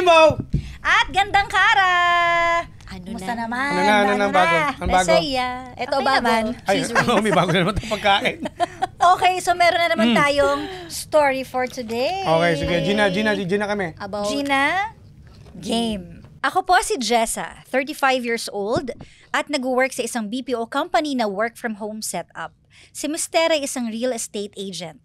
Jimbo! At Gandang Kara! Kumusta naman? Ano na bago? Ang bago? Masaya. Ito Okay bago. naman. Ay, may bago na naman itong pagkain. Okay, so meron na naman tayong story for today. Okay, sige. Gina kami. About Gina, game. Ako po si Jessa, 35 years old, at nag-work sa isang BPO company na work from home setup. Si Mister ay isang real estate agent.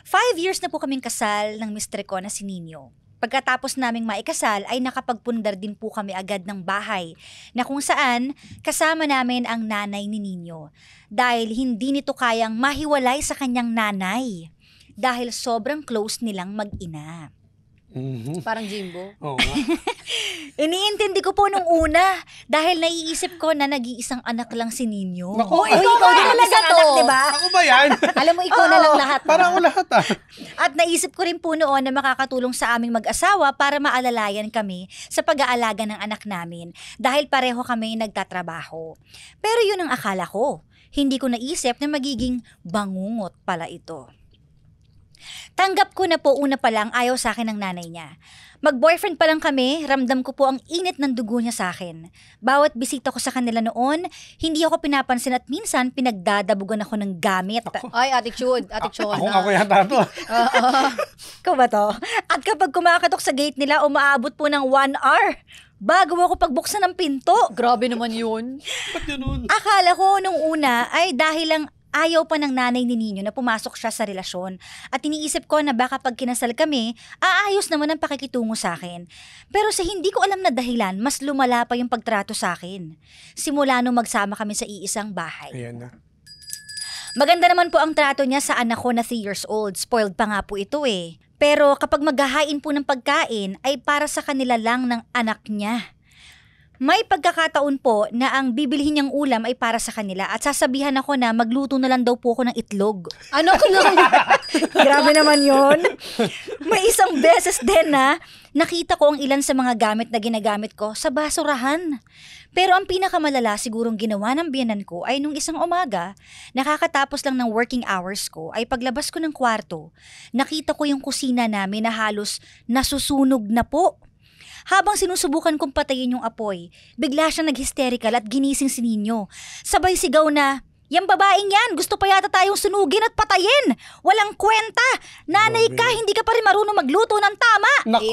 5 years na po kaming kasal ng Mister ko na si Nino. Pagkatapos naming maikasal ay nakapagpundar din po kami agad ng bahay na kung saan kasama namin ang nanay ni Nino dahil hindi nito kayang mahiwalay sa kanyang nanay dahil sobrang close nilang mag-ina. parang Jimbo. Oo nga. Iniintindi ko po nung una dahil naiisip ko na nag-iisang anak lang si Nino. Naku, Oo, ikaw ikaw din talaga isang to. anak, diba? Ako ba yan? Alam mo, ikaw na lang lahat. Parang ako lahat At naisip ko rin po noon na makakatulong sa aming mag-asawa para maalalayan kami sa pag-aalaga ng anak namin dahil pareho kami nagtatrabaho. Pero yun ang akala ko. Hindi ko naisip na magiging bangungot pala ito. Tanggap ko na po una pa lang ayaw sa akin ng nanay niya. Mag-boyfriend pa lang kami, ramdam ko po ang init ng dugo niya sa akin. Bawat bisita ko sa kanila noon, hindi ako pinapansin at minsan pinagdadabugan ako ng gamit. Ay, attitude. Attitude. Ako yata ito. Ikaw ba to? At kapag kumakatok sa gate nila, umaabot po ng 1 hour bago ako pagbuksan ng pinto. Grabe naman yun. Ba't ganun? Akala ko nung una ay dahil lang ayaw pa ng nanay ni Nino na pumasok siya sa relasyon. At iniisip ko na baka pag kinasal kami, aayos naman ang pakikitungo sa akin. Pero sa hindi ko alam na dahilan, mas lumala pa yung pagtrato sa akin. Simula nung magsama kami sa iisang bahay. Ayan na. Maganda naman po ang trato niya sa anak ko na 3 years old. Spoiled pa nga po ito eh. Pero kapag maghahain po ng pagkain ay para sa kanila lang ng anak niya. May pagkakataon po na ang bibilhin niyang ulam ay para sa kanila at sasabihan ako na magluto na lang daw po ako ng itlog. Ano ko lang? Grabe naman yon. May isang beses din na nakita ko ang ilan sa mga gamit na ginagamit ko sa basurahan. Pero ang pinakamalala sigurong ginawa ng biyenan ko ay nung isang umaga, nakakatapos lang ng working hours ko ay paglabas ko ng kwarto, nakita ko yung kusina namin na halos nasusunog na po. Habang sinusubukan kong patayin yung apoy, bigla siyang nag-hysterical at ginising si Nino. Sabay sigaw na, "Yang babaeng yan, gusto pa yata tayong sunugin at patayin! Walang kwenta! Nanay ka, hindi ka pa rin marunong magluto ng tama!" Naku.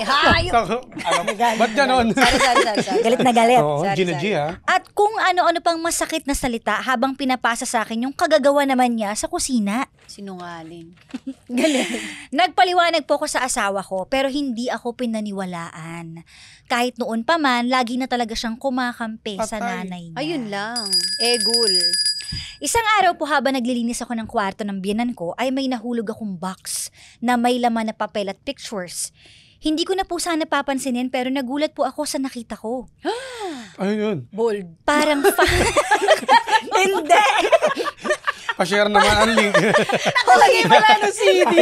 Alam mo, ba't ganun? Sorry. Galit na galit. Oo, Sorry, Gina G ha. At kung ano-ano pang masakit na salita habang pinapasa sa akin yung kagagawa naman niya sa kusina. Sinungaling. Nagpaliwanag po ko sa asawa ko pero hindi ako pinaniwalaan. Kahit noon pa man, lagi na talaga siyang kumakampi sa Patay. nanay niya. Ayun lang. Egul. Isang araw po habang naglilinis ako ng kwarto ng biyenan ko ay may nahulog akong box na may laman na papel at pictures. Hindi ko na po sana papansinin pero nagulat po ako sa nakita ko. Ayun yun. Bold. Parang Hindi! Pa-share naman ang link. Nakalagay pala ng CD.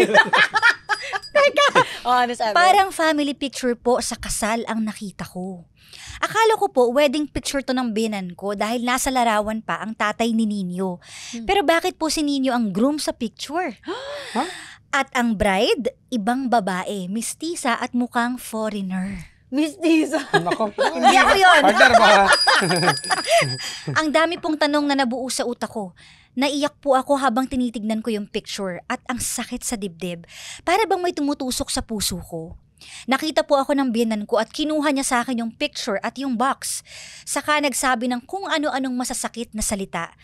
Ano sabi? Parang family picture po sa kasal ang nakita ko. Akala ko po wedding picture to ng biyenan ko dahil nasa larawan pa ang tatay ni Nino. Pero bakit po si Nino ang groom sa picture? Huh? At ang bride, ibang babae, mistisa at mukhang foreigner. Mistiza. Nako. Hindi ako yun. Partner ba? Ang dami pong tanong na nabuo sa utak ko. Naiyak po ako habang tinitignan ko yung picture at ang sakit sa dibdib. Para bang may tumutusok sa puso ko. Nakita po ako ng biyenan ko at kinuha niya sa akin yung picture at yung box. Saka nagsabi ng kung ano-anong masasakit na salita.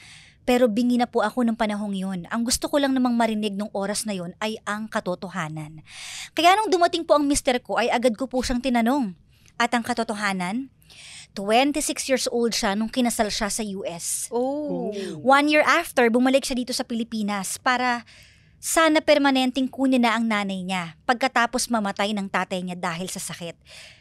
Pero bingi na po ako ng panahong yun. Ang gusto ko lang namang marinig nung oras na yun ay ang katotohanan. Kaya nung dumating po ang mister ko ay agad ko po siyang tinanong. At ang katotohanan, 26 years old siya nung kinasal siya sa US. Oh. 1 year after, bumalik siya dito sa Pilipinas para sana permanenteng kunin na ang nanay niya pagkatapos mamatay ng tatay niya dahil sa sakit.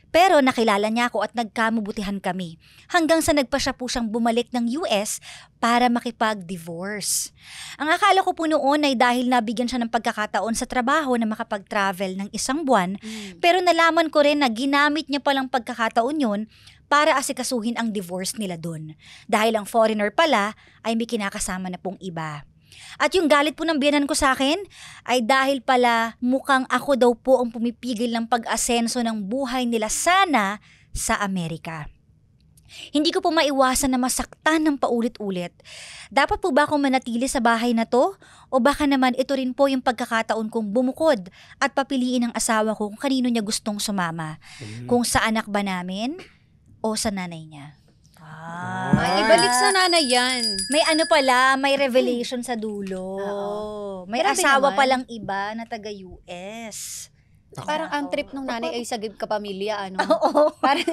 Pero nakilala niya ako at nagkamubutihan kami hanggang sa nagpa siya po siyang bumalik ng US para makipag-divorce. Ang akala ko po noon ay dahil nabigyan siya ng pagkakataon sa trabaho na makapag-travel ng 1 buwan, pero nalaman ko rin na ginamit niya palang pagkakataon yun para asikasuhin ang divorce nila dun. Dahil ang foreigner pala ay may kinakasama na pong iba. At yung galit po ng biyenan ko sa akin ay dahil pala mukhang ako daw po ang pumipigil ng pag-asenso ng buhay nila sana sa Amerika. Hindi ko po maiwasan na masaktan ng paulit-ulit. Dapat po ba akong manatili sa bahay na to? O baka naman ito rin po yung pagkakataon kong bumukod at papiliin ng asawa ko kung kanino niya gustong sumama. Kung sa anak ba namin o sa nanay niya. Ay, ibalik sa nanay yan. May ano pala, may revelation sa dulo. Oo. May Grabe asawa naman. palang iba na taga-US. Parang ang trip nung nanay ay sagip kapamilya, ano? Oo. Parang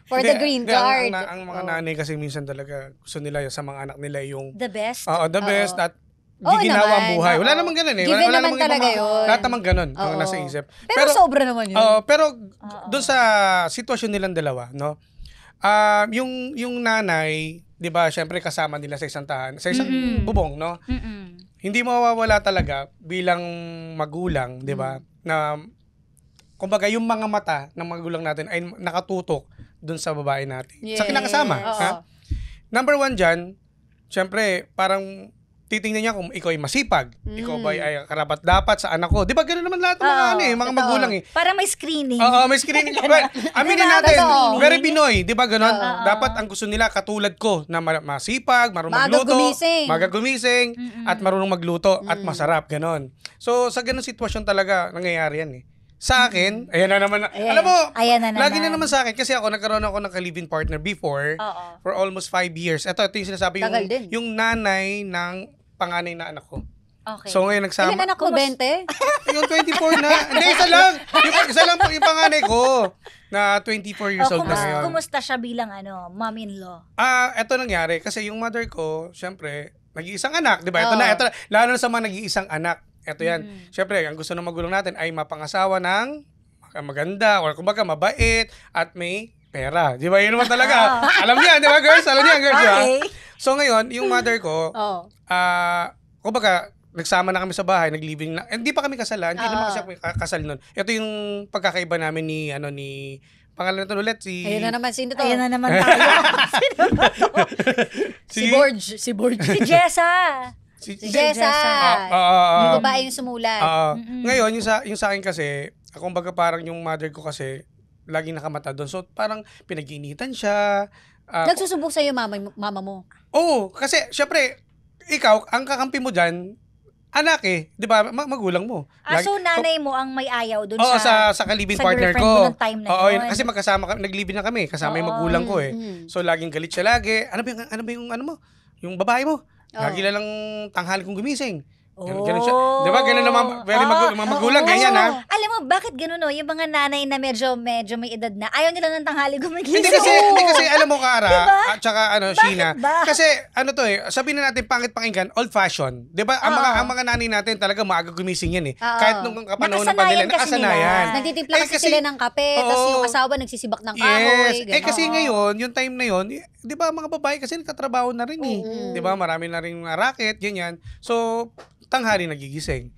for the green Hindi, card. Ang mga nanay kasi minsan talaga gusto nila sa mga anak nila yung The best. the best at Oo ginawa ang naman, buhay. Wala oo. namang ganun eh. Given Wala naman namang talaga ibang- yun. Lahat namang ganun ang Oo. nasa isip. Pero sobra naman yun. Pero doon sa sitwasyon nilang dalawa, no? Yung nanay, 'di ba, syempre kasama nila sa isang tahanan, sa isang bubong, no? Mm-mm. Hindi mawawala talaga bilang magulang, 'di ba? Na kumbaga yung mga mata ng magulang natin ay nakatutok doon sa babae natin. Sa kinakasama. Oo. Ha? Number 1 dyan, syempre, parang titingnan niya kung ikaw ay masipag. Ikaw ba ay karapat dapat sa anak ko. Di ba gano'n naman lahat ng mga, mga totoo. magulang eh. Para may screening. Oo, may screening. Well, aminin natin, Totoo. very Pinoy, di ba gano'n? Dapat ang gusto nila katulad ko na masipag, marunong Maaga magluto, gumising. maaga gumising, at marunong magluto at masarap, gano'n. So, sa gano'ng sitwasyon talaga nangyayari yan eh. Sa akin, ayan na naman. Alam mo, Ayan na lagi na naman. naman sa akin kasi nagkaroon ako ng ka-living partner before Oo. for almost 5 years. Ito yung sinasabi Tagal din. yung nanay ng panganay na anak ko. Okay. So ngayon nagsama. Ilan anak mo, 20? Yung 24 na. Hindi, isa lang. Isa lang po yung panganay ko na 24 years old na ngayon. Kumusta siya bilang mom-in-law? Ito nangyari kasi yung mother ko, syempre, nag-iisang anak, 'di ba? Ito na, lalo na sa mga nag-iisang anak. Ito yan. Syempre, ang gusto ng magulang natin ay mapangasawa ng maganda or kumbaga mabait at may pera. 'Di ba? Yun naman talaga. Alam niya, 'di ba, girls? Alam niya, girls, di ba? Okay. So ngayon, yung mother ko, Oo. kumbaga, nagsama na kami sa bahay, nag-living na. Hindi pa kami kasal, hindi naman kasi kami kasal nun. Ito yung pagkakaiba namin ni pangalan nito ulit, si... Ayun na naman, sino to? Ayan na naman tayo. Sino ba to? Si Borge. Si Borge. Si Jessa. Si Jessa. Yung babae yung sumulat. Ngayon, yung sa akin kasi, kumbaga parang yung mother ko kasi, laging nakamata doon. So, parang pinag-iinitan siya. Nagsusubok sa'yo mama mo. Oo, kasi, syempre, ikaw, ang kakampi mo dyan, anak eh. Di ba? Magulang mo. So nanay mo ang may ayaw dun Oo, sa sa ka-living sa partner girlfriend ko. mo nung time na Oo, yun. kasi magkasama kami, nag-live na kami, kasama yung magulang ko eh. So laging galit siya lagi. Ano ba yung ano mo? Yung babae mo? Lagi na lang tanghali kong gumising. Ganun siya. Di ba? Ganun naman, mga magulang, ganyan ha. Alam mo, bakit ganun no? Yung mga nanay na medyo may edad na, ayaw nila ng tanghali gumigising. Hindi kasi alam mo, Kara, at saka Sheena, ba? kasi sabihin na natin pangit pakinggan, old fashion. 'Di ba? Ang mga nanay natin talaga maaga gumising yan eh. Kahit nung kapanahon ng panila, nakasanayan. Nagtitimpla kasi sila ng kape, tapos yung asawa nagsisibak ng Yes. kahoy. Kasi ngayon, yung time na yun, 'di ba, mga babae kasi nagtatrabaho na rin eh. 'Di ba? Marami na rin racket, ganyan. So, tanghali nagigising.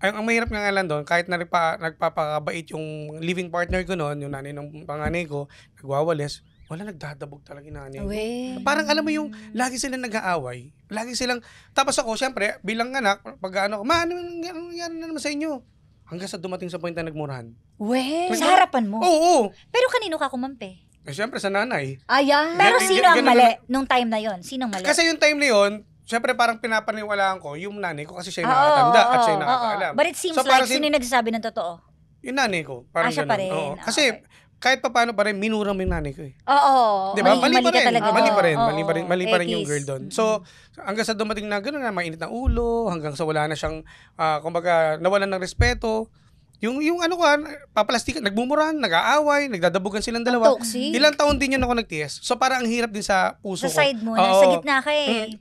Ang mahirap nga lang doon, kahit nagpapakabait yung living partner ko noon, yung nanay ng panganay ko, nagwawalis, wala, nagdadabog talaga yung nanay ko. Parang alam mo yung, lagi silang nag-aaway. Lagi silang, tapos ako, syempre, bilang anak, pag ano, ano nangyari na naman sa inyo? Hanggang sa dumating sa point na nagmurahan. Sa harapan mo. Oo. Pero kanino ka kumampi? Syempre, sa nanay. Ayan. Pero Ganun- sino ang ganun mali nung time na yon? Sinong mali? Kasi yung time na yun, syempre parang pinapaniwalaan ko yung nanay ko kasi siya yung nakakatanda at siya yung nakakaalam. But it seems So, like parang sino yung nagsasabi ng totoo? Yung nanay ko. Parang Siya pa ganun. rin. Oo. Okay. Kasi kahit pa paano pa rin, minura mo yung nanay ko eh. Oo. Di ba? Mali pa ka rin. talaga Mali doon. pa rin. Oo. Mali pa rin yung Ekis. girl doon. So, hanggang sa dumating na gano'n na mainit na ulo, hanggang sa wala na siyang, kumbaga, nawalan ng respeto. Yung ano ko, paplastikan, nagmumurahan, nag-aaway, nagdadabugan silang dalawa. Toxic. Ilang taon din yun ako nag-TS. So, parang ang hirap din sa puso Sa ko. side mo, Oo. nasa gitna ka eh.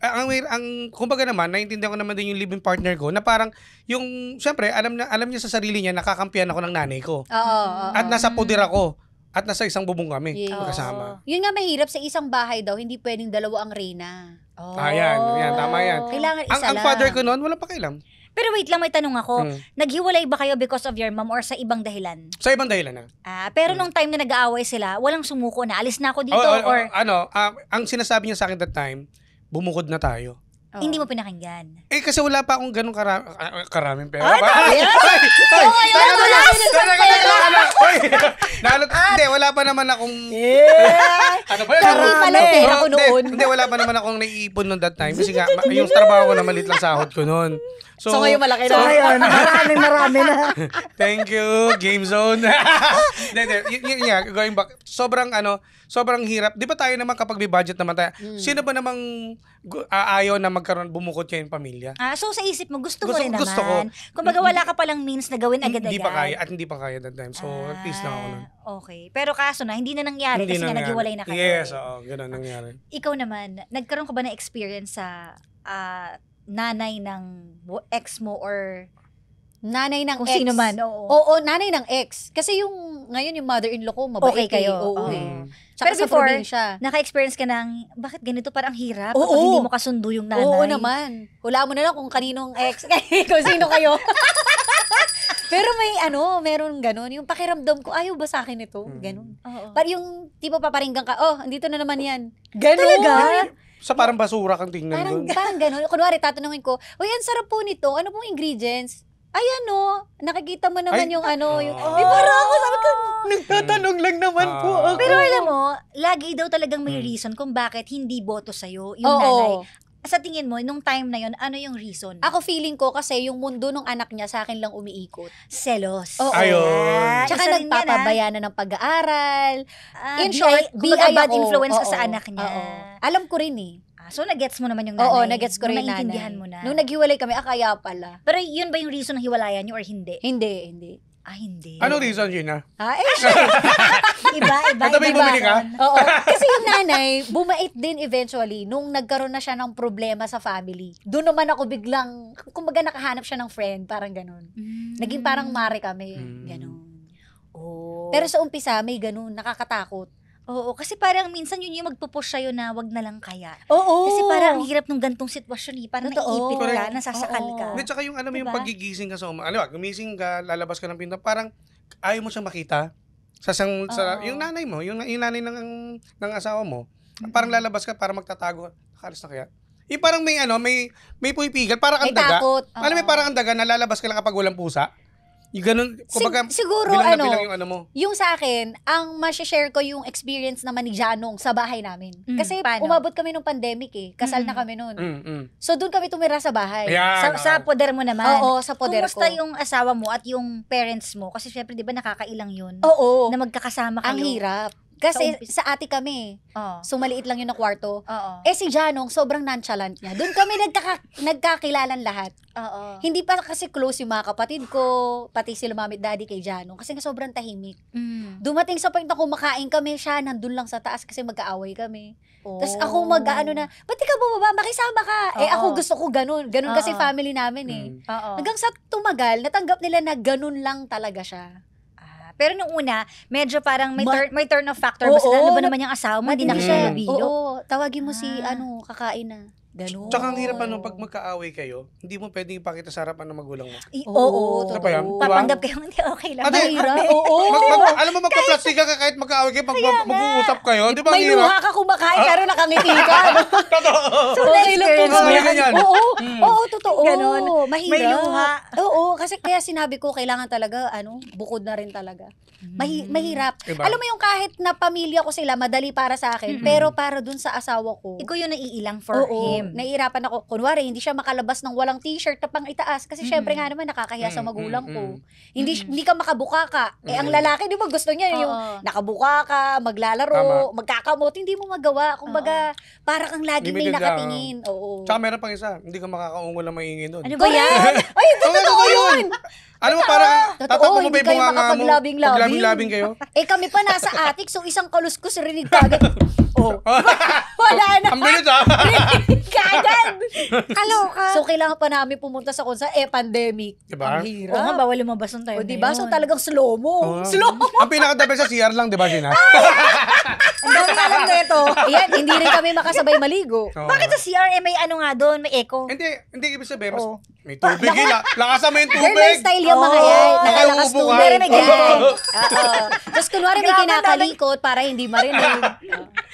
Kumbaga naman, naiintindihan ko naman din yung living partner ko na parang, yung, syempre, alam niya sa sarili niya, nakakampihan ako ng nanay ko. Oo. At nasa pudir ako. At nasa isang bubong kami, Yes. magkasama. Yun nga mahirap, sa isang bahay daw, hindi pwedeng dalawa ang reyna. Yan, tama yan. Kailangan isa Ang lang. father ko noon, wala pa kailam. Pero wait lang, may tanong ako. Naghiwalay ba kayo because of your mom or sa ibang dahilan? Sa ibang dahilan na. Pero nung time na nag-aaway sila, walang sumuko na, alis na ako dito Oh, or... ang sinasabi niya sa akin that time, bumukod na tayo. Hindi mo pinakinggan. Eh, kasi wala pa akong ganun karaming pera. Ay, ba? dami yan! Hindi, wala pa naman akong... Ano ba yun? Dami pala pera ko noon. Hindi, wala pa naman akong naiipon noon that time. Kasi nga, yung trabaho ko na malit lang sahod ko noon. So ngayon malaki So, ngayon, marami na. Thank you, Game Zone. Going back, sobrang hirap. Di ba tayo naman kapag may budget naman tayo, sino ba namang ayaw na bumukod kayo ng pamilya? So sa isip mo, gusto mo Gusto- rin naman. gusto ko. Kumbaga wala ka palang means na gawin agad-agad. Hindi pa kaya that time. So, at least lang ako nun. Okay. Pero kaso na, hindi na nangyari kasi nga naghiwalay na kayo. Yes, oo, ganun nangyari. Ikaw naman, nagkaroon ka ba ng experience sa nanay ng ex mo or Nanay ng kung ex. sino man? Oo. Oo, nanay ng ex. Kasi ngayon yung mother-in-law ko, mabait Okay kayo. Oo, Oo. eh. Tsaka Pero sa before, probinsya. Naka-experience ka ng, bakit ganito parang hirap? Oo. Kapag hindi mo kasundo yung nanay. Oo naman. Hulaan mo na lang kung kaninong ex. Kung sino kayo. Pero meron ganun. Yung pakiramdam ko, ayaw ba sa akin ito? Ganun. Oo. Yung tipo paparinggan ka, andito na naman yan. Ganun. Talaga? Sa parang basura kang tingnan doon. Parang ganun. Kunwari, tatanungin ko, ang sarap po nito. Ano pong ingredients? Ay, nakikita mo naman Ay. yung yung... Oh. Di parang ako, sabi ko, nagtatanong lang naman po ako. Pero alam mo, lagi daw talagang may reason kung bakit hindi boto sa'yo yung Oo. nanay. Sa tingin mo, nung time na yon, ano yung reason? Ako feeling ko kasi yung mundo ng anak niya sa akin lang umiikot. Selos. Oo. Ayun. Tsaka Isa rin yan, nagpapabaya na ng pag-aaral. In BI, short, kumbaga BI bad ako. influence ka Oo. sa anak niya. Oo. Alam ko rin eh. So, nag-gets mo naman yung nanay. Oo, nagets ko rin Nung nanay. naiintindihan mo na. Nung naghiwalay kami, kaya pala. Pero yun ba yung reason ng hiwalayan niyo or hindi? Hindi. Hindi. Ano reason, Gina? Iba. Ba't may bumili ka? Oo. Kasi yung nanay, bumait din eventually nung nagkaroon na siya ng problema sa family. Doon naman ako biglang, kumbaga nakahanap siya ng friend, parang ganun. Naging parang mare kami. Ganun. Oh. Pero sa umpisa, may ganun, nakakatakot. Oo, kasi parang minsan yun yung magpupush sa'yo na wag na lang kaya. Oo. Kasi parang ang hirap nung gantong sitwasyon Parang Totoo. naiipit ka, Correct. nasasakal ka. Oo. Hindi, tsaka yung yung Diba? pagigising ka sa gumising ka, lalabas ka ng pinto, parang ayaw mo siyang makita. Yung nanay mo, yung nanay ng asawa mo, parang lalabas ka para magtatago. Nakalis na kaya? Yung parang may puipigan, parang ang May daga. takot. Alam mo, parang ang daga, nalalabas ka lang kapag walang pusa. Yung ganun, kumbaga, siguro, bilang na bilang yung mo. Yung sa akin, ang share ko yung experience naman ni Janong sa bahay namin. Kasi paano? umabot kami nung pandemic eh. Kasal na kami noon. So doon kami tumira sa bahay. Ayan, Sa poder mo naman. Oo, sa poder ko. Kumusta yung asawa mo at yung parents mo? Kasi syempre, di ba nakakailang yun? Oo. Na magkakasama kayo. Ang hirap. Kasi sa ate kami, Oo. so maliit lang yun na kwarto. Oo. Si Janong, sobrang nonchalant niya. Doon kami nagkakilalan lahat. Oo. Hindi pa kasi close yung mga kapatid ko, pati sila mami at daddy kay Janong. Kasi nga sobrang tahimik. Dumating sa point na kumakain kami, siya nandun lang sa taas kasi magkaaway kami. Tapos ako na, ba't di ka bumaba? Makisama ka. Ako gusto ko ganun. Ganun kasi Oo. family namin eh. Oo. Hanggang sa tumagal, natanggap nila na ganun lang talaga siya. Pero nung una, medyo parang may turn off factor. Oo, Basta ano ba naman yung asawa mo? Hindi na Matindi siya siya. nabilo. Oo, tawagin mo si kakain na. Ganun. Tsaka ang hirap pag magkaaway kayo, hindi mo pwedeng ipakita sa harapan ng magulang mo. Oo. Ano ba yan? Papanggap kayo, hindi okay lang. Ate, Mahirap. Oo. Alam mo, magpa-plastic ka kahit magkaaway kayo, pag mag-uusap kayo, di ba ang May hirap? luha ka kumakain pero nakangiti ka. So, Okay lang po na-experience mo ba? yan? Ganyan. Oo, totoo. Ganon. Mahirap. May luha. Oo, kasi kaya sinabi ko, kailangan talaga, bukod na rin talaga. Mahirap. Diba? Alam mo yung kahit na pamilya ko sila, madali para sa akin, pero para dun sa asawa ko, Ikaw yung naiilang for him. nahihirapan ako. Kunwari, hindi siya makalabas ng walang t-shirt na pang itaas kasi syempre nga naman nakakahiya sa magulang ko. Hindi ka makabuka ka. Ang lalaki, di ba gusto niya yung nakabuka ka, maglalaro, magkakamot, hindi mo magawa. Kumbaga, para kang laging may Limited lang. nakatingin. Oo. Tsaka meron pang isa, hindi ka makakaungol na maingay doon. Ano ba yan? Ay, totoo yun! Alam mo, parang Totoo, tatakbo mo ba hindi yung kayo bunganga mo? makapaglabing-labing. Paglabing-labing kayo? Kami pa nasa attic, so isang kaluskos rinig kagad. Wala na. Ang bilis ah! Kagad! Kaloka. So, kailangan pa namin pumunta sa konsa, pandemic. Diba? Ang hirap. Oo nga, bawal lumabas nung time O, na diba? yun. So, talagang slow-mo. Oo. Slow-mo. Ang pinaka-the best sa CR lang, di ba, Gina? Ang dami alam na ito. Ayan, hindi rin kami makasabay maligo. Oo. Bakit sa CRM may ano nga doon, may echo? Hindi ibig sabihin, mas Oo. may tubig. Lakasan mo yung Girl tubig. style yung mga yan. Oo. Nakalakas Nakauubo ka. tubig. Pero may ganyan. Oo. Tapos kunwari may Grabe, kinakalikot para hindi marinig.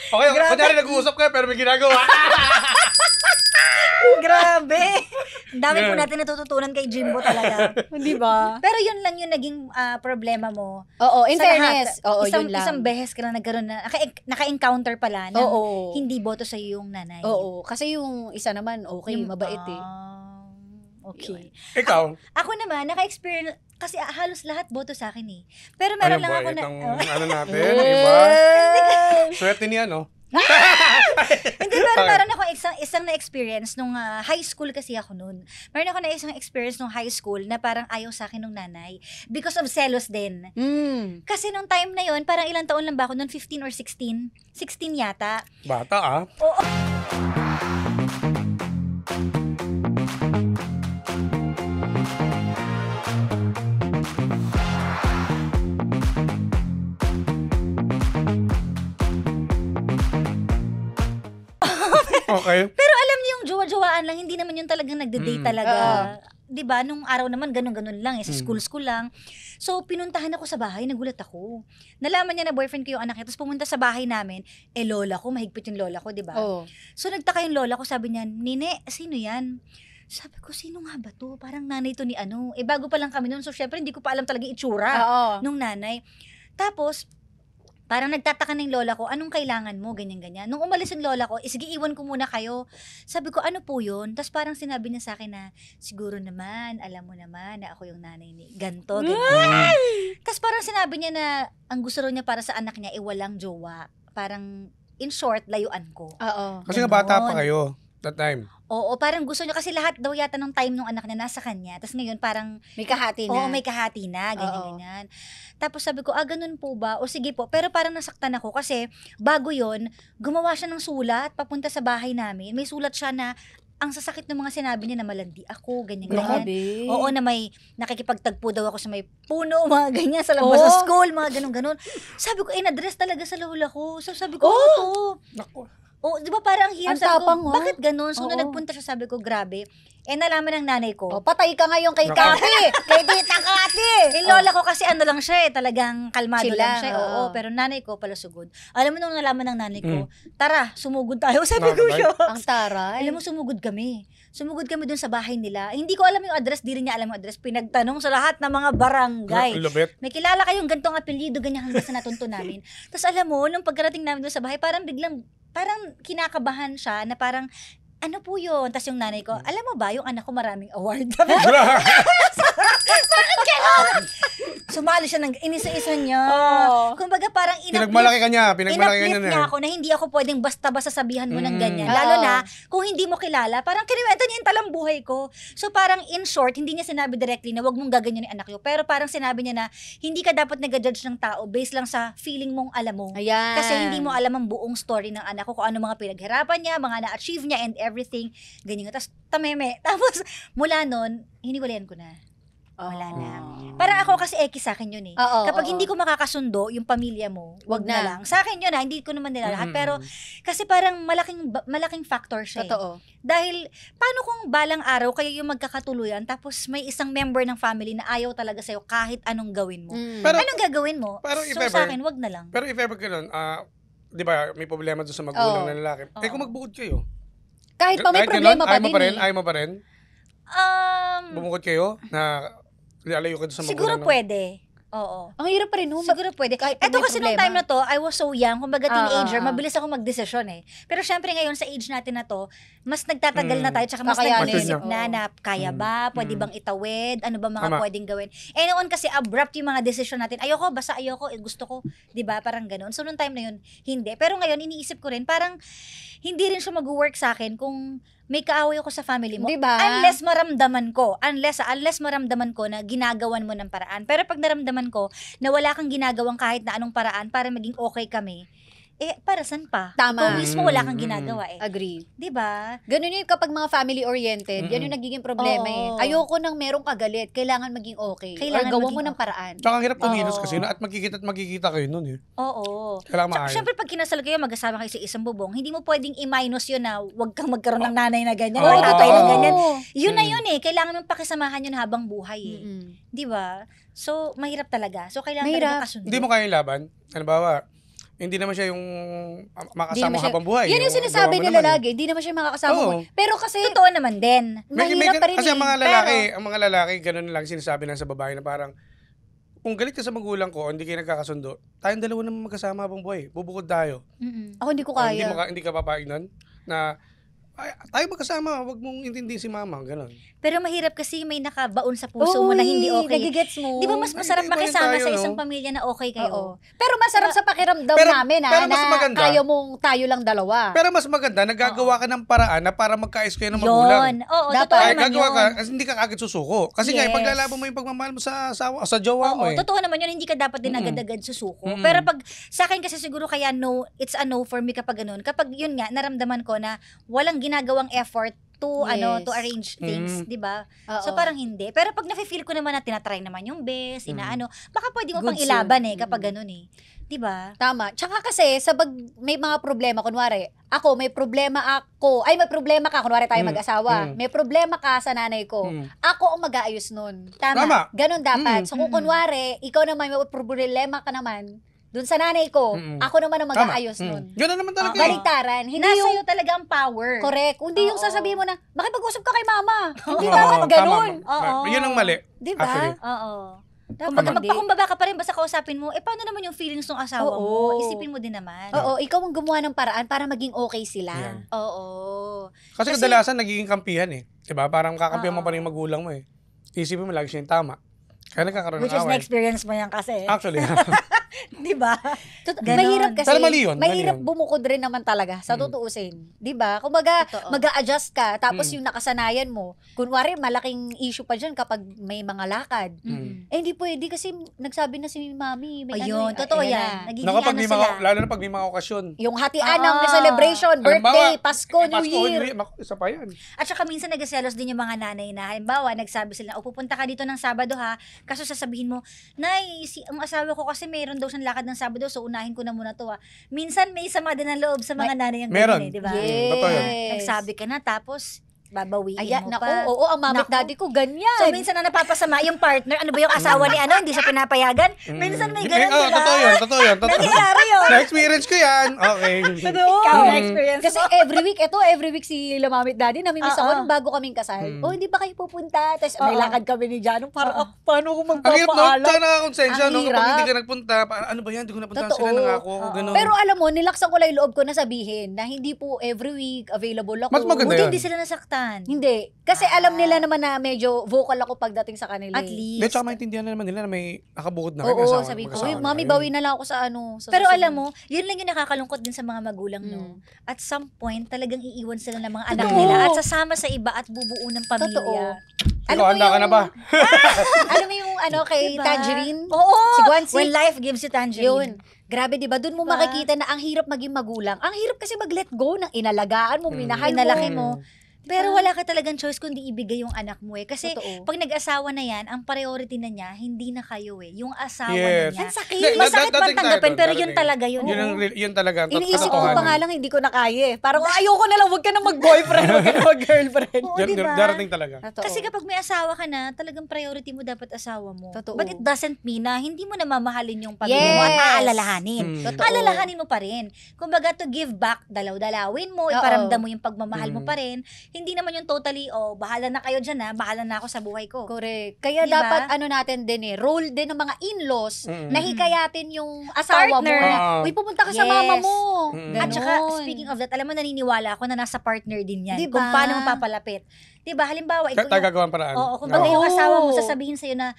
Okay, kunyari nag-uusap kayo pero may ginagawa. Grabe. Ang dami po Ganun. natin natututunan kay Jimbo talaga. Di ba? Pero yun lang yung naging problema mo. Oo, in Sa fairness. lahat, Oo, isang, yun lang. isang beses ka lang nagkaroon na, naka-encounter pala na Oo. hindi boto sa yung nanay. Oo. Kasi yung isa naman, okay, Yung- mabait eh. Okay. Ikaw, Ako naman, naka-experience, kasi halos lahat boto sa akin eh. Pero meron lang ako na, ano natin, diba? Swerte niya, no? hindi, pero meron ako isang na-experience nung high school kasi ako noon. Meron ako na isang experience nung high school na parang ayaw sa akin nung nanay because of selos din. Kasi nung time na yon parang ilang taon lang ba ako noon, 15 or 16? 16 yata. Bata, ah. Oo. Okay. Pero alam niyo yung jowa-jowaan lang, hindi naman yun talagang nagde-date talaga. 'Di ba? Nung araw naman ganun-ganun lang, sa school lang. So pinuntahan ako sa bahay, nagulat ako. Nalaman niya na boyfriend ko yung anak niya, tapos pumunta sa bahay namin, lola ko, mahigpit yung lola ko, 'di ba? Oo. So nagtaka yung lola ko, sabi niya, "Nine, sino 'yan?" Sabi ko, "Sino nga ba 'to? Parang nanay to ni ano." Bago pa lang kami noon, so syempre hindi ko pa alam talaga yung itsura Oo. nung nanay. Tapos parang nagtataka ng lola ko, "Anong kailangan mo?" Ganyan-ganyan. Nung umalis yung lola ko, sige, iwan ko muna kayo. Sabi ko, "Ano po yun?" Tapos parang sinabi niya sa akin na, "Siguro naman, alam mo naman na ako yung nanay ni ganto, ganyan." Tapos parang sinabi niya na, ang gusto raw niya para sa anak niya, walang jowa. Parang, in short, layuan ko. Oo. Kasi nga bata pa Ganon. kayo that time. Oo, parang gusto niya, kasi lahat daw yata ng time nung anak niya nasa kanya. Tapos ngayon parang, May kahati na. oo, may kahati na, ganyan-ganyan. Tapos sabi ko, ganun po ba? O sige po. Pero parang nasaktan ako kasi bago yon gumawa siya ng sulat papunta sa bahay namin. May sulat siya na ang sasakit ng mga sinabi niya na malandi ako, ganyan-ganyan. Grabe. Oo, na may nakikipagtagpo daw ako sa may puno, mga ganyan, sa labas sa school, mga ganun-ganun. Sabi ko, in-address talaga sa lola ko. So sabi ko, ano to? Naku. Oh, di ba parang hirap? Ang Sabi ko, tapang, oh. bakit ganun? So, nung Oo. nagpunta siya, sabi ko, grabe. Nalaman ng nanay ko. Oh, patay ka ngayon kay Naku. Kati. Kay Tita Kati. Yung lola ko kasi ano lang siya talagang kalmado Chill lang lang, siya. oo. Oo, pero nanay ko pala sugod. Alam mo nung nalaman ng nanay ko, tara, sumugod tayo. Sabi ko, Nakakabay. siya. Ang taray. Alam mo, sumugod kami. Sumugod kami dun sa bahay nila. Hindi ko alam yung address, di rin niya alam yung address. Pinagtanong sa lahat ng mga barangay. Ang lubit. May kilala kayong gantong apelyido, ganyan hanggang sa natunto namin. Tapos alam mo, nung pagkarating namin doon sa bahay, parang kinakabahan siya na parang, ano po yun? Tapos yung nanay ko, alam mo ba, yung anak ko maraming award. Sumali siya ng inisa-isa niya. Oo. Kumbaga parang Pinagmalaki ka niya. Pinagmalaki ka niya in-uplift na. niya ako na hindi ako pwedeng basta-basta sabihan mo ng ganyan. Oo. Lalo na, kung hindi mo kilala, parang kiniwento niya yung talang buhay ko. So parang in short, hindi niya sinabi directly na wag mong gaganyan yung anak ko. Pero parang sinabi niya na, hindi ka dapat nag-judge ng tao based lang sa feeling mong alam mo. Ayan. Kasi hindi mo alam ang buong story ng anak ko, kung ano mga pinaghirapan niya, mga na-achieve niya and everything. Ganyan. Tapos tameme. Tapos mula nun, hiniwalayan ko na. Wala na. Parang ako kasi sa akin yun eh. Oo, Kapag oo. hindi ko makakasundo yung pamilya mo, wag Wag na na. lang. Sa akin yun hindi ko naman nila lahat. Pero kasi parang malaking factor siya eh. Totoo. Dahil paano kung balang araw kayo yung magkakatuluyan tapos may isang member ng family na ayaw talaga sa'yo kahit anong gawin mo. Pero- Anong gagawin mo? pero if So ever- sa akin, wag na lang. Pero if ever ganun, di ba, may problema doon sa magulang Oo. na lalaki. Eh kung magbukod kayo. Kahit pa may Kahit problema ganun, pa ayaw mo din pa rin, eh. ayaw mo pa rin. Bumukod kayo na lalayo ka doon sa magulang. Siguro ng- pwede. Oo. Ang hirap pa rin. Siguro pwede. Kahit pag Eto may kasi nung problema. time na to, I was so young, kumbaga teenager, Ah. mabilis ako magdesisyon eh. Pero syempre ngayon sa age natin na to, mas nagtatagal na tayo, tsaka mas Kakayanin. nag-iisip Oo. na kaya ba, pwede bang itawid, ano ba mga Tama. pwedeng gawin. Noon kasi abrupt yung mga decision natin. Ayoko, basta ayoko, gusto ko, 'di ba? Parang ganoon. So nung time na yun, hindi. Pero ngayon iniisip ko rin, parang hindi rin siya mag-work sa akin kung may kaaway ako sa family mo. Diba? Unless maramdaman ko, unless maramdaman ko na ginagawan mo ng paraan. Pero pag naramdaman ko na wala kang ginagawang kahit na anong paraan para maging okay kami, para saan pa? Tama. Ikaw mismo wala kang ginagawa eh. Agree. 'Di ba? Ganun yun kapag mga family-oriented, yan yung nagiging problema Oo. eh. Ayoko nang merong kagalit, kailangan maging okay. Kailangan Or gawa maging mo ng okay. paraan. Tsaka ang hirap kumilos Oo. kasi, no? At magkikita kayo nun eh. Oo. Kailangan Tsaka maayos. syempre pag kinasal kayo, mag-asama kayo sa isang bubong, hindi mo pwedeng i-minus yun na wag kang magkaroon ng nanay na ganyan, Oo. or tatay na ganyan. Oo. Yun na yun eh. Kailangan mong pakisamahan yun habang buhay eh. Mm-mm. 'Di ba? So, mahirap talaga. So, kailangan Mahirap. talaga kasundo. Hindi mo kaya laban. Halimbawa, Hindi naman siya yung Hindi naman makasama siya- habang buhay. Yan yung sinasabi jowa mo nila naman, lagi. Hindi naman siya makakasama Oo. mo. Pero kasi, Totoo naman din. mahirap pa rin Kasi ang mga eh. lalaki, ganun lang sinasabi lang sa babae na parang, kung galit ka sa magulang ko, hindi kayo nagkakasundo, tayong dalawa naman magkasama habang buhay. Bubukod tayo. Ako hindi ko O, hindi, kaya. hindi ka papayag nun? Na, ay, tayo magkasama, wag mong intindihin si mama. Ganun. Pero mahirap kasi may nakabaon sa puso mo na hindi okay. Nagigets mo. Di ba mas masarap Hindi, makisama tayo, sa no? isang pamilya na okay kayo? Oo. Pero masarap sa pakiramdam Pero- namin pero mas na maganda. kaya mong tayo lang dalawa. Pero mas maganda, nagagawa ka ng paraan na para magkaayos kayo ng magulang. Yun. Oo, Dapat. totoo Ay, naman gagawa yun. ka, kasi hindi ka kagad susuko. Kasi nga, Yes. paglalaban mo yung pagmamahal mo sa asawa, sa jowa mo Oo, eh. totoo naman yun. Hindi ka dapat din agad-agad susuko. Mm-mm. Pero pag, sa akin kasi siguro kaya no, it's a no for me kapag ganun. Kapag yun nga, naramdaman ko na walang ginagawang effort to Yes. to arrange things, 'di ba? Oo. So parang hindi. Pero pag nafe-feel ko naman na tinatry naman yung best, inaano, baka pwede mo pang Good ilaban soon. kapag ganun eh. 'Di ba? Tama. Tsaka kasi, may mga problema, kunwari, may problema ka, kunwari tayo mag-asawa, may problema ka sa nanay ko, Mm. ako ang mag-aayos nun. Tama. Ganon dapat. So kung Mm. kunwari, ikaw naman may problema ka naman, dun sa nanay ko, Mm. ako naman ang mag-aayos nun. Ganun naman talaga. Okay. eh. Baliktaran. Hindi Nasa yung iyo talaga ang power. correct. Hindi yung Oo. sasabihin mo na, makipag-usap ka kay mama. Hindi Oo, dapat tama. ganon. Oo. Yun ang mali. Di Actually. ba? Oo. Dapat Kumbaga, hindi. magpakumbaba ka pa rin basta kausapin mo, paano naman yung feelings ng asawa Oo. mo? Isipin mo din naman. Oo, ikaw ang gumawa ng paraan para maging okay sila. Yan. Oo. Kasi kadalasan nagiging kampihan eh. Diba? Parang kakampihan mo pa rin yung magulang mo eh. Isipin mo lagi siya yung tama. Kaya nagkakaroon Which ng is away. na-experience mo yan kasi. Actually. Di ba? Ganon. Mahirap kasi. Pero mali yun, mali Mahirap yun. bumukod rin naman talaga sa Mm. tutuusin. 'Di ba? Kumbaga, Totoo. mag-a-adjust ka tapos Mm. yung nakasanayan mo. Kunwari malaking issue pa diyan kapag may mga lakad. Mm. Hindi pwede kasi nagsabi na si Mami, may Ayun, ano, totoo ayan yan. na. Nagiging Naku, pag ano may sila. lalo na pag may mga okasyon. Yung hatian Ah. ng celebration, birthday, Pasko, New Year. Naku, isa pa yan. At saka minsan nagseselos din yung mga nanay na, halimbawa, nagsabi sila, pupunta ka dito ng Sabado ha, kaso sasabihin mo, Nay, ang asawa ko kasi mayroon daw siyang lakad ng Sabado, so unahin ko na muna to ha. Minsan may sama din ng loob sa mga nanay yung meron. ganyan eh, di ba? Yes. Totoo yun. Nagsabi ka na, tapos babawiin Ayan, mo nako, pa. oo, ang mami at Naku. daddy ko ganyan. So minsan na napapasama yung partner, ano ba yung asawa ni ano, hindi siya pinapayagan. Minsan may ganun, Oh, di ba? totoo yun, totoo yun. Nangyayari yun. Na-experience ko yan. Okay. Ikaw, na-experience Kasi mo. every week si Mami at Daddy, namimiss ako Oo. nung bago kaming kasal. Oh, hindi ba kayo pupunta? Tapos may Oo. lakad kami ni Janong. Parang, paano ko Ang hirap no? magpapaalam? Tsaka nakakonsensya, Ang no? Kapag hindi hirap. ka nagpunta, ano ba yan? Hindi ko napunta Totoo. sila, nangako ako, ganun. Pero alam mo, nilaksan ko lang yung loob ko na sabihin na hindi po every week available ako. Mas maganda Buti yan. hindi sila nasaktan. Hindi. Kasi alam nila naman na medyo vocal ako pagdating sa kanila. At eh. least. Hindi, tsaka maintindihan na naman nila na may nakabukod na kayo. Oo, asawa, sabi ko, mag-asawa "Uy, na Mami, kayo." bawi na lang ako sa ano. Sa Pero susunod." alam mo, yun lang yung nakakalungkot din sa mga magulang, no? At some point, talagang iiwan sila ng mga anak Totoo. nila at sasama sa iba at bubuo ng pamilya. Totoo. Ikaw, Alam mo handa ka na ba? Alam mo yung kay Diba? Tangerine? Oo! Si Guancy? When life gives you tangerine. Yun. Grabe, di ba? Doon mo Diba? makikita na ang hirap maging magulang. Ang hirap kasi mag-let go ng inalagaan mo, minahal mo. Pinalaki mo. Pero wala ka talagang choice kundi ibigay yung anak mo eh. Kasi Totoo. pag nag-asawa na yan, ang priority na niya, hindi na kayo eh. Yung asawa Yes. na niya. Ang sakit. Hindi, Masakit man dadating tanggapin, tayo pero doon, yun dadating. talaga yun. Yun talaga. ang Iniisip ko katotohanan. pa nga lang, hindi ko na kaya eh. Parang ayoko na lang, wag ka na mag-boyfriend, wag ka na mag-girlfriend. Oo, Yan, diba? darating talaga. Totoo. Kasi kapag may asawa ka na, talagang priority mo dapat asawa mo. Totoo. But it doesn't mean na hindi mo na mamahalin yung pamilya mo at Yes. aalalahanin. Totoo. Alalahanin mo pa rin. Kumbaga to give back, dalaw-dalawin mo, iparamdam mo yung pagmamahal mo pa rin. Hindi naman yung totally, bahala na kayo dyan ha, bahala na ako sa buhay ko. Correct. Kaya Diba? dapat natin din role din ng mga in-laws Mm. na hikayatin yung asawa mo Partner. na, uy, pumunta ka sa mama Yes. mo. Mm. At saka, Ganon. speaking of that, alam mo, naniniwala ako na nasa partner din yan. Diba? Kung paano mo papalapit. Diba, halimbawa, ikaw yung, Tagagawan paraan. oo, kung baga Oo. yung asawa mo, sasabihin sa'yo na,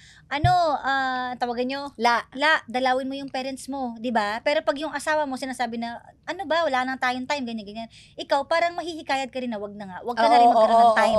tawagan nyo, La. dalawin mo yung parents mo, 'di ba? Pero pag yung asawa mo sinasabi na ano ba, wala nang tayong time, ganyan. Ikaw parang mahihikayat ka rin na wag na nga. Wag ka na rin magkaroon ng time.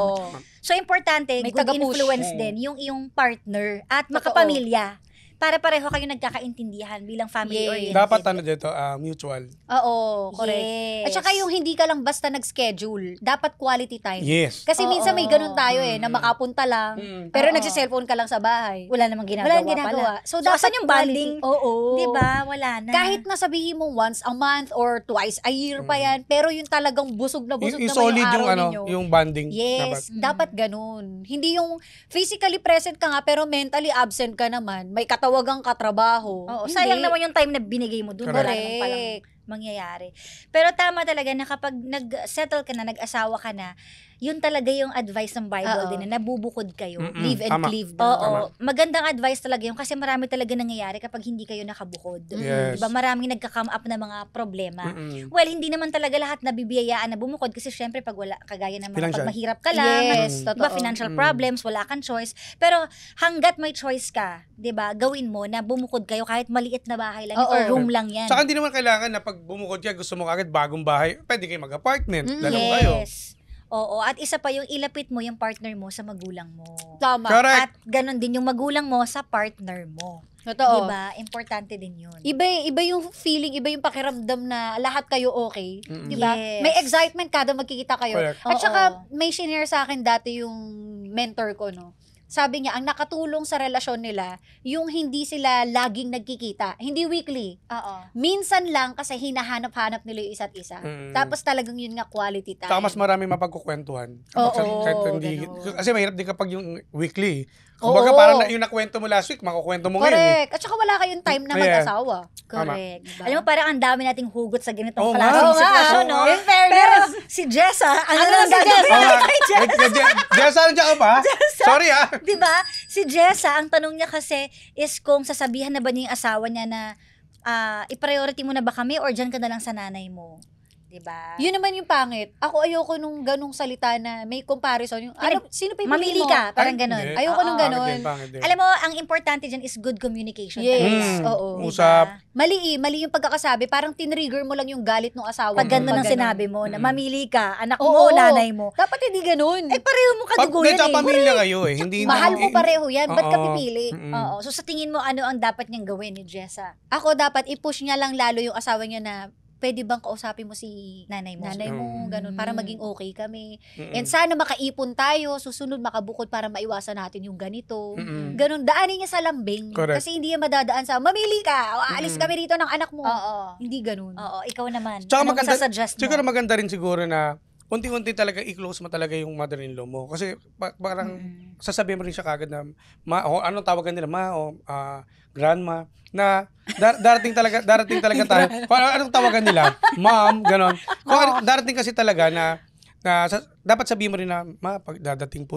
So importante, May good taga-push. influence din yung iyong partner at Totoo. makapamilya. Para pareho kayo nagkakaintindihan bilang family Yes. oriented. Dapat dito, mutual. Oo, correct. Yes. At saka yung hindi ka lang basta nag-schedule, dapat quality time. Yes. Kasi minsan may ganun tayo Mm. na makapunta lang, Mm. pero Oo. nagsiselfone ka lang sa bahay. wala namang ginagawa, Wala nang ginagawa. pala. So, dapat yung quality. bonding, Oo. 'di ba? Wala na. Kahit na sabihin mo once a month or twice a year pa yan, pero yung talagang busog na busog Yung naman solid yung araw yung ninyo. yung bonding. Yes, dapat. dapat ganun. Hindi yung physically present ka nga pero mentally absent ka naman. May katawan tinatawag ang katrabaho. Oo, Hindi. sayang naman yung time na binigay mo dun. Wala Correct. naman palang mangyayari. Pero tama talaga na kapag nag-settle ka na, nag-asawa ka na, yun talaga yung advice ng Bible Oo. din na nabubukod kayo. Mm-mm. Live and Tama. cleave Oo, daw. magandang advice talaga yun kasi marami talaga nangyayari kapag hindi kayo nakabukod. Yes. Diba? Maraming nagka-come up na mga problema. Mm-mm. Well, hindi naman talaga lahat nabibiyayaan na bumukod kasi syempre pag wala, kagaya ng mga Financial. pag mahirap ka lang, Yes, diba, totoo. financial Mm. problems, wala kang choice. Pero hanggat may choice ka, diba, gawin mo na bumukod kayo kahit maliit na bahay lang yan Oo. or room lang yan. Saka hindi naman kailangan na pag bumukod ka, gusto mo agad bagong bahay, pwede kayo mag-apartment. Dalawa kayo. Yes. Oo, at isa pa yung ilapit mo yung partner mo sa magulang mo. Tama. Correct. At ganon din yung magulang mo sa partner mo. Totoo. Diba? Importante din yun. Iba yung feeling, iba yung pakiramdam na lahat kayo okay. Mm-mm. Di ba? Yes. May excitement kada magkikita kayo. Correct. At Oo. saka, may shinare sa akin dati yung mentor ko, no? Sabi niya, ang nakatulong sa relasyon nila, yung hindi sila laging nagkikita. Hindi weekly. Oo. Minsan lang kasi hinahanap-hanap nila yung isa't isa. Mm. Tapos talagang yun nga quality time. Saka mas marami mapagkukwentuhan. Oo, Kahit hindi, ganun. kasi mahirap din kapag yung weekly. Oo. Kumbaga parang yung nakwento mo last week, makukwento mo ngayon. Correct. At saka wala kayong time na Yeah. mag-asawa. Correct. Diba? Alam mo, parang ang dami nating hugot sa ganitong Oo klaseng nga. sitwasyon, no? Oo nga. In fairness. Pero si Jessa, ano Ano lang si gagawin Jessa? natin kay Jessa? Jessa, nandiyan ka ba? Sorry ah. Di ba? Si Jessa, ang tanong niya kasi is kung sasabihan na ba niya yung asawa niya na i-priority mo na ba kami or dyan ka na lang sa nanay mo? Di ba? Yun naman yung pangit. Ako ayoko nung ganung salita na may comparison. Yung, sino pa yung Mamili mo? ka, parang Ay, ganon. hindi. Ayoko nung Oo. ganon. Pangit din. Alam mo, ang importante dyan is good communication. Yes, talaga. oo. Diba? Usap. Mali yung pagkakasabi. Parang tinrigger mo lang yung galit ng asawa. Pag gano'n ang Pag sinabi mo, na Mm. mamili ka, anak mo Oo. o nanay mo, Dapat hindi ganun. eh pareho mo Pag kadugo yan tsaka eh. pamilya kayo eh. Hindi Mahal mo pareho yan. Ba't ka Oo. pipili? Mm-mm. Oo. So sa tingin mo, ano ang dapat niyang gawin ni Jessa? Ako dapat i-push niya lang lalo yung asawa niya na pwede bang kausapin mo si Nanay mo. nanay mo, ganun, para maging okay kami. Mm-mm. And sana makaipon tayo, susunod makabukod para maiwasan natin yung ganito. Mm-mm. Ganun, daanin niya sa lambing. Correct. Kasi hindi yan madadaan sa, mamili ka, o aalis Mm-mm. kami rito ng anak mo. Oo. Hindi ganun. Oo, ikaw naman. Tsaka Anong maganda- sasuggest mo? Siguro maganda rin siguro na unti-unti talaga i-close mo talaga yung mother-in-law mo. Kasi parang sasabihin mo rin siya kagad na, o anong tawagan nila, grandma, na darating talaga tayo. Kung anong tawagan nila, mom, ganon. Darating kasi talaga na dapat sabihin mo rin na, pag darating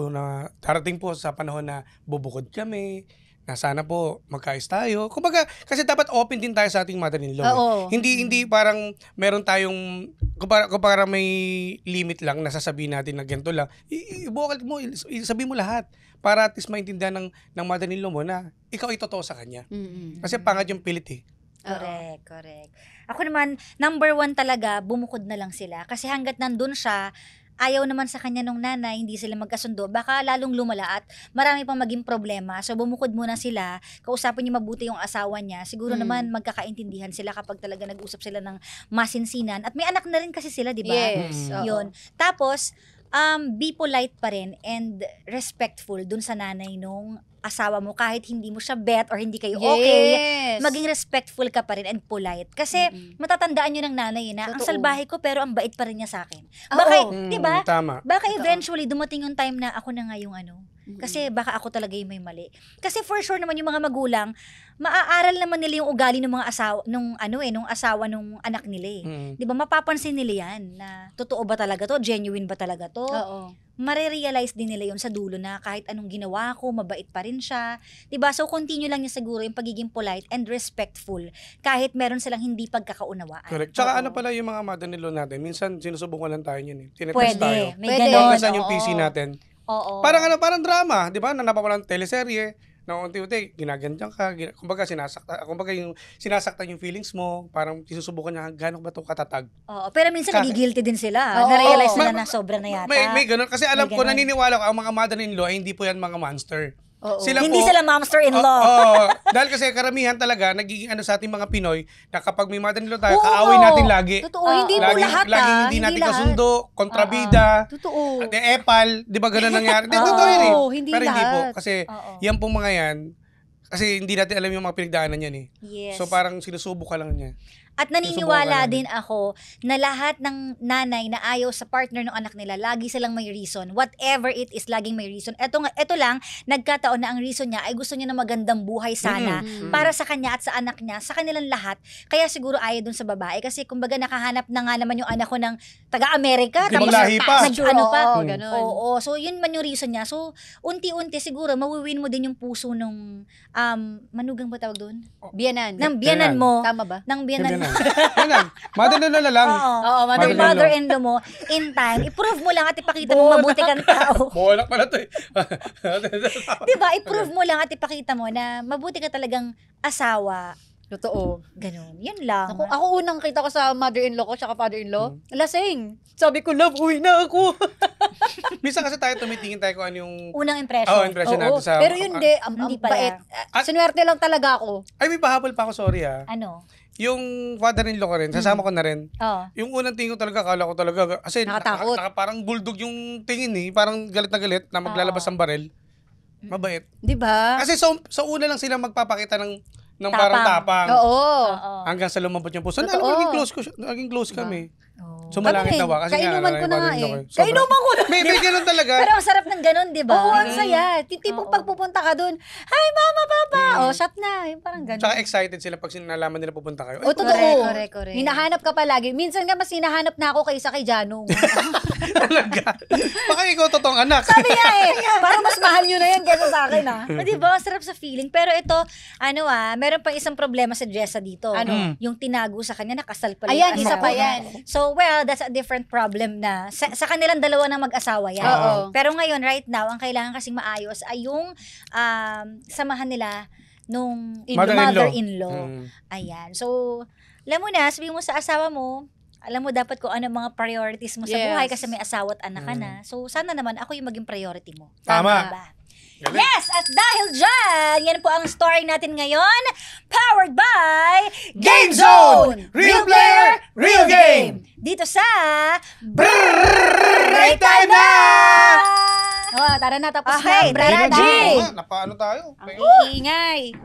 po sa panahon na bubukod kami, na sana po magkaayos tayo. Kumbaga, kasi dapat open din tayo sa ating mother-in-law. Oo. Hindi parang meron tayong, kung parang may limit lang na sasabihin natin na ganito lang, i-vocal mo, sabihin mo lahat para at least maintindihan ng mother-in-law mo na ikaw ay totoo sa kanya. Mm-mm. Kasi pangad yung pilit eh. Correct. Ako naman, number 1 talaga, bumukod na lang sila. Kasi hanggat nandun siya, ayaw naman sa kanya nung nanay, hindi sila magkasundo, baka lalong lumala at marami pang maging problema. So bumukod muna sila, kausapin niyo mabuti yung asawa niya. Siguro naman magkakaintindihan sila kapag talaga nag-usap sila ng masinsinan. At may anak na rin kasi sila, di ba? Yes. oo. Yun. Tapos, be polite pa rin and respectful dun sa nanay nung asawa mo kahit hindi mo siya bet or hindi kayo okay. Yes. Maging respectful ka pa rin and polite. Kasi matatandaan nyo ng nanay na ang Totoo. salbahe ko pero ang bait pa rin niya sa akin. Oo. Baka, Mm, di ba? Tama. Baka Totoo. eventually dumating yung time na ako na nga yung ano. Kasi baka ako talaga yung may mali. Kasi for sure naman yung mga magulang, maaaral naman nila yung ugali ng mga asawa nung asawa nung anak nila eh. Mm. 'Di ba? Mapapansin nila yan na totoo ba talaga to? Genuine ba talaga to? Oo. Marirealize din nila yun sa dulo na kahit anong ginawa ko, mabait pa rin siya. 'Di ba? So continue lang niya siguro yung pagiging polite and respectful kahit meron silang hindi pagkakaunawaan. Correct. Tsaka Oo. ano pala yung mga mother-in-law natin, minsan sinusubukan lang tayo yun eh. Tinetest Pwede, tayo. may Pwede. ganon. Minsan yung oo. PC natin. Oo. Parang drama, di ba? Nanapawalan ng teleserye, na unti-unti, ginaganyan ka, kumbaga yung sinasaktan yung feelings mo, parang sinusubukan niya, gano'n ba ito katatag? Oo, pero minsan Kasi- nagigilty din sila. Oo. Na-realize nila Ma- na sobra na yata. May ganun, kasi alam May ko, ganun. naniniwala ko, ang mga mother-in-law ay hindi po yan mga monster. Oo. Hindi po- sila momster-in-law. Oo. Dahil kasi karamihan talaga, nagiging sa ating mga Pinoy, na kapag may mother-in-law tayo, Oo. kaaway natin lagi. Totoo, hindi po lahat Laging hindi natin lahat. kasundo, kontrabida, Totoo. epal, di ba ganun nangyari? Oo, Totoo yun eh. hindi Pero hindi po, lahat. kasi Oo. yan pong mga yan, kasi hindi natin alam yung mga pinagdaanan yan eh. Yes. So parang sinusubok ka lang niya. At naniniwala Susubukan din ako na lahat ng nanay na ayaw sa partner ng anak nila, lagi silang may reason. Whatever it is, laging may reason. Ito lang, nagkataon na ang reason niya ay gusto niya ng magandang buhay sana para sa kanya at sa anak niya, sa kanilang lahat. Kaya siguro ayaw dun sa babae. Kasi kumbaga nakahanap na nga naman yung anak ko ng taga-Amerika. Ibang lahi pa. Ano pa. Oo, ganun. Oo, so yun man yung reason niya. So, unti-unti siguro, mawiwin mo din yung puso nung, manugang ba tawag doon? Biyanan. Ng biyanan mo. Tama ba? Ng biyanan mo. Yan. Mother-in-law na lang. Oo. Oo, Ng mother-in-law. mother-in-law mo, in time, i-prove mo lang at ipakita mo mabuti kang tao. Buwanak pala to eh. Diba? I-prove mo lang at ipakita mo na mabuti ka talagang asawa. Totoo. Ganun. Yun lang. Ako unang kita ko sa mother-in-law ko tsaka father-in-law, lasing. Sabi ko, love, uwi na ako. Minsan kasi tayo tumitingin tayo kung ano yung Unang impression. impression Oo, natin sa... pero yun di, Hindi ang pala. bait. Sinuwerte lang talaga ako. Ay, may pahabol pa ako, sorry ha. Ano? Yung father-in-law ko rin, sasama ko na rin. Oh. Yung unang tingin ko talaga, akala ko talaga, kasi Nakatakot. parang bulldog yung tingin eh. Parang galit na maglalabas ng baril. Mabait. Di ba? Kasi sa una lang sila magpapakita ng Tapang. parang tapang. Oo. Oo. Hanggang sa lumabot yung puso. Totoo. Alam mo, naging close kami. Oh. Sumalangit na ba? Kasi Kainuman ko na nga father-in-law eh. ko Sobrang- Kainuman ko na. May ganun talaga. Pero ang sarap ng ganun, di ba? Oo, ang saya. Tipong Oo. pagpupunta ka dun, hi mama, papa. Oh, shot na. Yung parang ganun. Tsaka excited sila pag sinalaman nila pupunta kayo. O, Ay, totoo. Correct. Hinahanap ka palagi. Minsan nga mas hinahanap na ako kaysa kay Janong. talaga. Baka ikaw totoong anak. Sabi niya eh, parang mas mahal nyo na yan kaysa sa akin ah. O, di ba? Ang sarap sa feeling. Pero ito, meron pang isang problema sa Jessa dito. Ano? Yung tinago sa kanya, nakasal pala Ayan, yung isa asawa pa niya. yan. So, well, that's a different problem na. Sa kanilang dalawa na mag-asawa yan. Oo. Pero ngayon, right now, ang kailangan kasing maayos ay yung samahan nila nung mother-in-law. Ayan. So, alam mo na, sabihin mo sa asawa mo, alam mo dapat kung ano mga priorities mo sa Yes. buhay kasi may asawa at anak ka na. So, sana naman ako yung maging priority mo. Tama. Diba? Galing. Yes! At dahil dyan, yan po ang story natin ngayon. Powered by Game Zone! Real player, real game! Dito sa Break time na! Oh, tara na, tapos Okay, na. Brad tara na. G. Napaano tayo? Ingay.